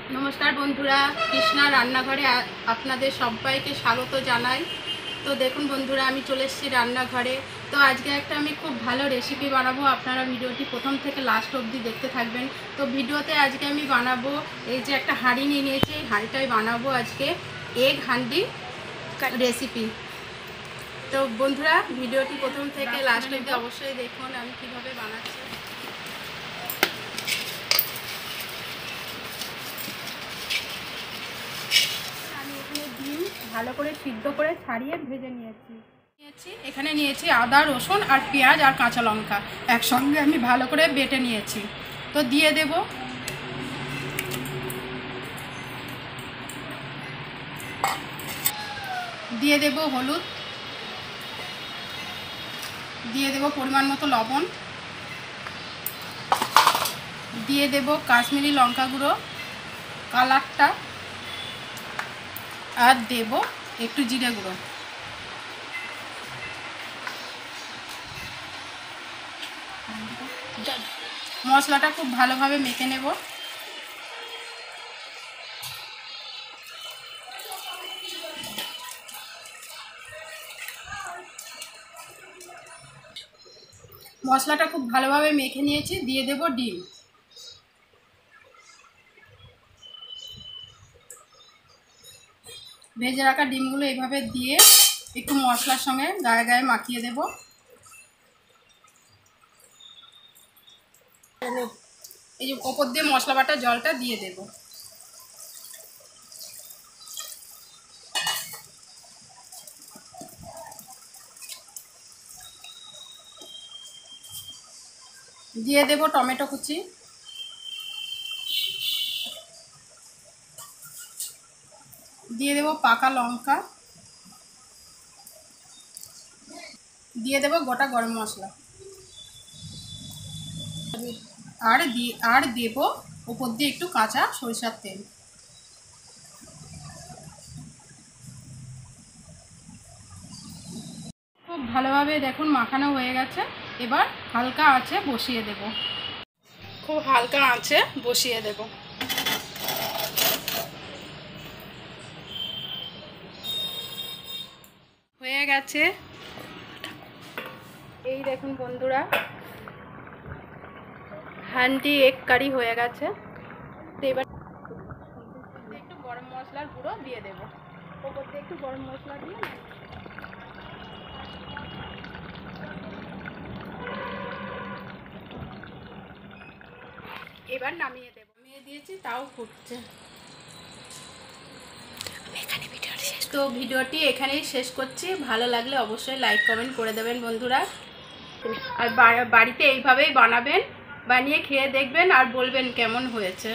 नमस्कार बंधुरा कृष्णा रान्नाघरे आपनादेर सबाइके स्वागत जानाई। तो देखुन बंधुरा आमी चले एसेछि रान्नाघरे। तो आज के एक खूब भालो रेसिपि बानाबो, आपनारा भिडियोटी प्रथम थेके लास्ट अब्दि देखते थाकबेन। तो भिडियोते आज के आमी बानाबो एई जे एकटा हाঁড়ি निये नियेछि, हाঁড়িটাই बानाबो आज के एग हांडी रेसिपि। तो बंधुरा भिडियोटी प्रथम थेके लास्ट अब्दि अवश्यई देखुन आमी किभाबे बानाच्छि। ভালো করে সিদ্ধ করে ছাড়িয়ে ভেজে নিয়েছি। এখানে নিয়েছি আদা, রসুন আর পেঁয়াজ আর কাঁচা লঙ্কা একসঙ্গে আমি ভালো করে বেটে নিয়েছি। তো দিয়ে দেব হলুদ, দিয়ে দেব পরিমাণ মতো লবণ, দিয়ে দেব কাশ্মীরি লঙ্কা গুঁড়ো কালারটা, আর দেব একটু জিরে গুঁড়ো। মশলাটা খুব ভালোভাবে মেখে নেব। মশলাটা খুব ভালোভাবে মেখে নিয়েছি, দিয়ে দেব ডিম। ভেজে রাখা ডিমগুলো এইভাবে দিয়ে একটু মশলার সঙ্গে গায়ে গায়ে মাখিয়ে দেব। এই যে ওপর দিয়ে মশলা বাটা জলটা দিয়ে দেব। দিয়ে দেব টমেটো কুচি, দিয়ে দেব পাকা লঙ্কা, দিয়ে দেব গোটা গরম মশলা, আর দেব উপর দিয়ে একটু কাঁচা সরিষার তেল। খুব ভালোভাবে দেখুন মাখানো হয়ে গেছে। এবার হালকা আঁচে বসিয়ে দেব, খুব হালকা আঁচে বসিয়ে দেব। হয়ে গেছে, এই দেখুন বন্ধুরা হান্ডি এগ কারি হয়ে গেছে। তো এবার একটু গরম মশলার গুঁড়ো দিয়ে দেব, ওপর দিয়ে একটু গরম মশলা দিয়ে এবার নামিয়ে দেব। নামিয়ে দিয়েছি, তাও ফুটছে। তো ভিডিওটি এখানেই শেষ করছি। ভালো লাগলে অবশ্যই লাইক কমেন্ট করে দেবেন বন্ধুরা। আর বাড়িতে এইভাবেই বানাবেন, বানিয়ে খেয়ে দেখবেন আর বলবেন কেমন হয়েছে।